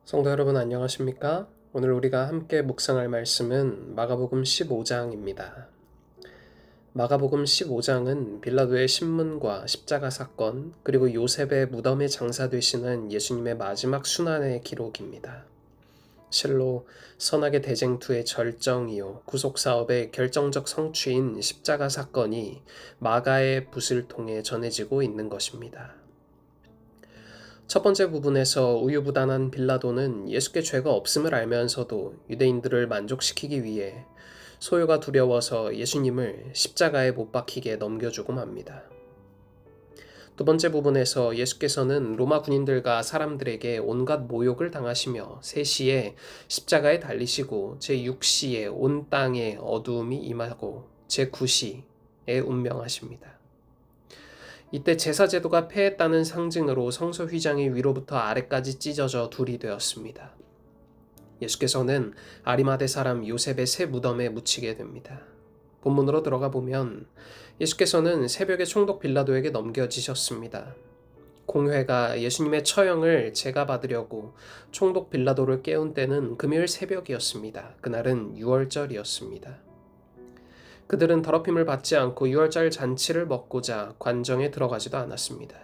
성도 여러분 안녕하십니까? 오늘 우리가 함께 묵상할 말씀은 마가복음 15장입니다. 마가복음 15장은 빌라도의 신문과 십자가 사건, 그리고 요셉의 무덤에 장사되시는 예수님의 마지막 순환의 기록입니다. 실로 선악의 대쟁투의 절정이요 구속사업의 결정적 성취인 십자가 사건이 마가의 붓을 통해 전해지고 있는 것입니다. 첫 번째 부분에서 우유부단한 빌라도는 예수께 죄가 없음을 알면서도 유대인들을 만족시키기 위해 소요가 두려워서 예수님을 십자가에 못 박히게 넘겨주고 맙니다. 두 번째 부분에서 예수께서는 로마 군인들과 사람들에게 온갖 모욕을 당하시며 세 시에 십자가에 달리시고 제6시에 온 땅에 어두움이 임하고 제9시에 운명하십니다. 이때 제사제도가 폐했다는 상징으로 성소 휘장이 위로부터 아래까지 찢어져 둘이 되었습니다. 예수께서는 아리마대 사람 요셉의 새 무덤에 묻히게 됩니다. 본문으로 들어가 보면 예수께서는 새벽에 총독 빌라도에게 넘겨지셨습니다. 공회가 예수님의 처형을 제가 받으려고 총독 빌라도를 깨운 때는 금요일 새벽이었습니다. 그날은 유월절이었습니다. 그들은 더럽힘을 받지 않고 유월절 잔치를 먹고자 관정에 들어가지도 않았습니다.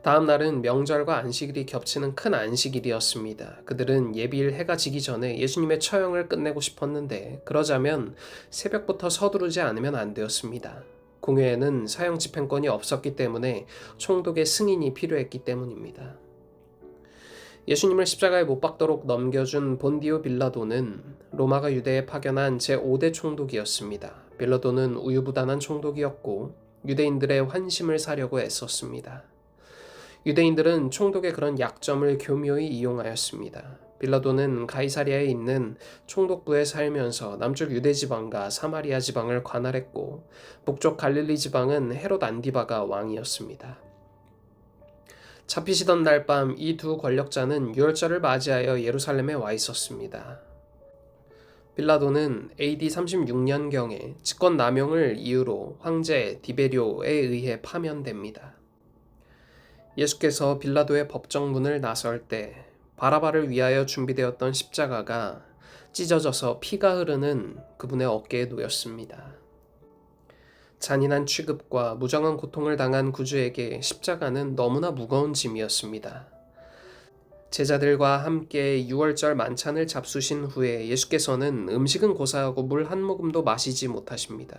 다음 날은 명절과 안식일이 겹치는 큰 안식일이었습니다. 그들은 예비일 해가 지기 전에 예수님의 처형을 끝내고 싶었는데 그러자면 새벽부터 서두르지 않으면 안 되었습니다. 공회에는 사형 집행권이 없었기 때문에 총독의 승인이 필요했기 때문입니다. 예수님을 십자가에 못 박도록 넘겨준 본디오 빌라도는 로마가 유대에 파견한 제5대 총독이었습니다. 빌라도는 우유부단한 총독이었고 유대인들의 환심을 사려고 애썼습니다. 유대인들은 총독의 그런 약점을 교묘히 이용하였습니다. 빌라도는 가이사리아에 있는 총독부에 살면서 남쪽 유대 지방과 사마리아 지방을 관할했고 북쪽 갈릴리 지방은 헤롯 안디바가 왕이었습니다. 잡히시던 날 밤 이 두 권력자는 유월절을 맞이하여 예루살렘에 와 있었습니다. 빌라도는 AD 36년경에 직권 남용을 이유로 황제 디베료에 의해 파면됩니다. 예수께서 빌라도의 법정문을 나설 때 바라바를 위하여 준비되었던 십자가가 찢어져서 피가 흐르는 그분의 어깨에 놓였습니다. 잔인한 취급과 무정한 고통을 당한 구주에게 십자가는 너무나 무거운 짐이었습니다. 제자들과 함께 유월절 만찬을 잡수신 후에 예수께서는 음식은 고사하고 물 한 모금도 마시지 못하십니다.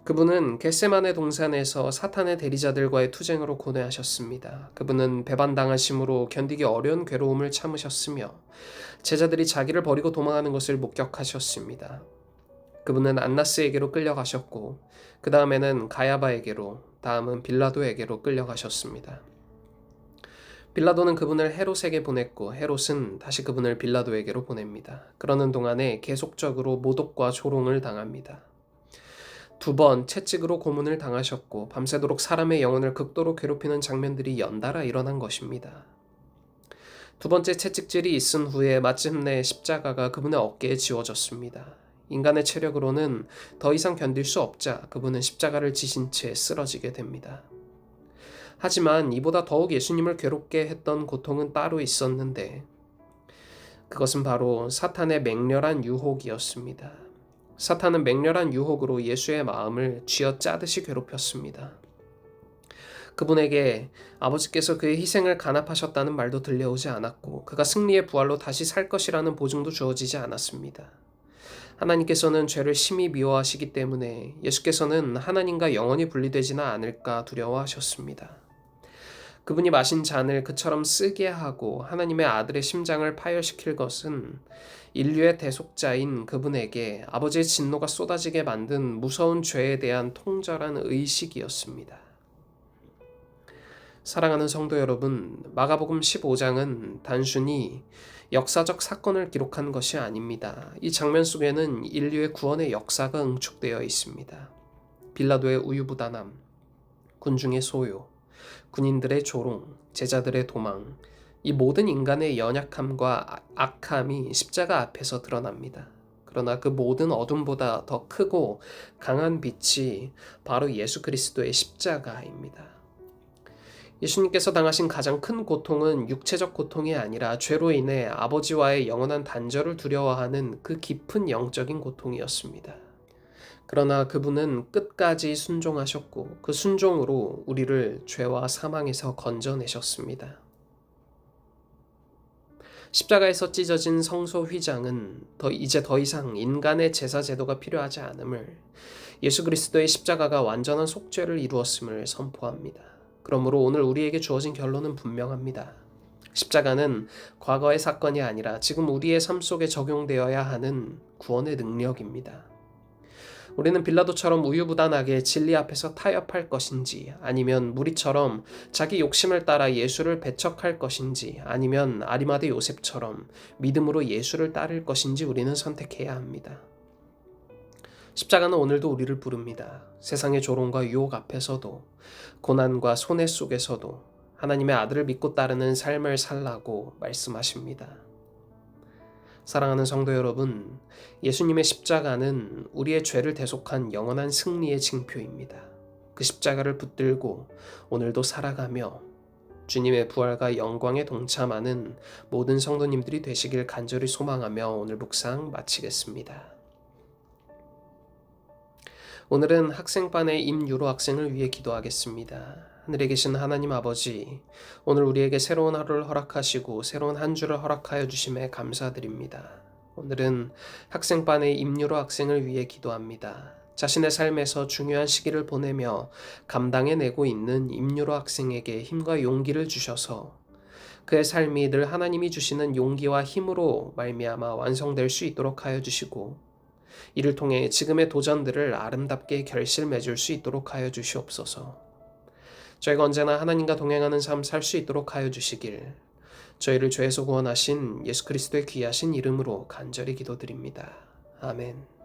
그분은 겟세마네 동산에서 사탄의 대리자들과의 투쟁으로 고뇌하셨습니다. 그분은 배반당하심으로 견디기 어려운 괴로움을 참으셨으며 제자들이 자기를 버리고 도망하는 것을 목격하셨습니다. 그분은 안나스에게로 끌려가셨고 그 다음에는 가야바에게로, 다음은 빌라도에게로 끌려가셨습니다. 빌라도는 그분을 헤롯에게 보냈고 헤롯은 다시 그분을 빌라도에게로 보냅니다. 그러는 동안에 계속적으로 모독과 조롱을 당합니다. 2번 채찍으로 고문을 당하셨고 밤새도록 사람의 영혼을 극도로 괴롭히는 장면들이 연달아 일어난 것입니다. 2번째 채찍질이 있은 후에 마침내 십자가가 그분의 어깨에 지워졌습니다. 인간의 체력으로는 더 이상 견딜 수 없자 그분은 십자가를 지신 채 쓰러지게 됩니다. 하지만 이보다 더욱 예수님을 괴롭게 했던 고통은 따로 있었는데 그것은 바로 사탄의 맹렬한 유혹이었습니다. 사탄은 맹렬한 유혹으로 예수의 마음을 쥐어짜듯이 괴롭혔습니다. 그분에게 아버지께서 그의 희생을 간합하셨다는 말도 들려오지 않았고 그가 승리의 부활로 다시 살 것이라는 보증도 주어지지 않았습니다. 하나님께서는 죄를 심히 미워하시기 때문에 예수께서는 하나님과 영원히 분리되지는 않을까 두려워하셨습니다. 그분이 마신 잔을 그처럼 쓰게 하고 하나님의 아들의 심장을 파열시킬 것은 인류의 대속자인 그분에게 아버지의 진노가 쏟아지게 만든 무서운 죄에 대한 통절한 의식이었습니다. 사랑하는 성도 여러분, 마가복음 15장은 단순히 역사적 사건을 기록한 것이 아닙니다. 이 장면 속에는 인류의 구원의 역사가 응축되어 있습니다. 빌라도의 우유부단함, 군중의 소요, 군인들의 조롱, 제자들의 도망, 이 모든 인간의 연약함과 악함이 십자가 앞에서 드러납니다. 그러나 그 모든 어둠보다 더 크고 강한 빛이 바로 예수 그리스도의 십자가입니다. 예수님께서 당하신 가장 큰 고통은 육체적 고통이 아니라 죄로 인해 아버지와의 영원한 단절을 두려워하는 그 깊은 영적인 고통이었습니다. 그러나 그분은 끝까지 순종하셨고 그 순종으로 우리를 죄와 사망에서 건져내셨습니다. 십자가에서 찢어진 성소 휘장은 이제 더 이상 인간의 제사 제도가 필요하지 않음을, 예수 그리스도의 십자가가 완전한 속죄를 이루었음을 선포합니다. 그러므로 오늘 우리에게 주어진 결론은 분명합니다. 십자가는 과거의 사건이 아니라 지금 우리의 삶 속에 적용되어야 하는 구원의 능력입니다. 우리는 빌라도처럼 우유부단하게 진리 앞에서 타협할 것인지, 아니면 무리처럼 자기 욕심을 따라 예수를 배척할 것인지, 아니면 아리마대 요셉처럼 믿음으로 예수를 따를 것인지 우리는 선택해야 합니다. 십자가는 오늘도 우리를 부릅니다. 세상의 조롱과 유혹 앞에서도, 고난과 손해 속에서도 하나님의 아들을 믿고 따르는 삶을 살라고 말씀하십니다. 사랑하는 성도 여러분, 예수님의 십자가는 우리의 죄를 대속한 영원한 승리의 징표입니다. 그 십자가를 붙들고 오늘도 살아가며 주님의 부활과 영광에 동참하는 모든 성도님들이 되시길 간절히 소망하며 오늘 묵상 마치겠습니다. 오늘은 학생반의 임유로 학생을 위해 기도하겠습니다. 하늘에 계신 하나님 아버지, 오늘 우리에게 새로운 하루를 허락하시고 새로운 한 주를 허락하여 주심에 감사드립니다. 오늘은 학생반의 임유로 학생을 위해 기도합니다. 자신의 삶에서 중요한 시기를 보내며 감당해내고 있는 임유로 학생에게 힘과 용기를 주셔서 그의 삶이 늘 하나님이 주시는 용기와 힘으로 말미암아 완성될 수 있도록 하여 주시고, 이를 통해 지금의 도전들을 아름답게 결실맺을 수 있도록 하여 주시옵소서. 저희가 언제나 하나님과 동행하는 삶 살 수 있도록 하여 주시길 저희를 죄에서 구원하신 예수 그리스도의 귀하신 이름으로 간절히 기도드립니다. 아멘.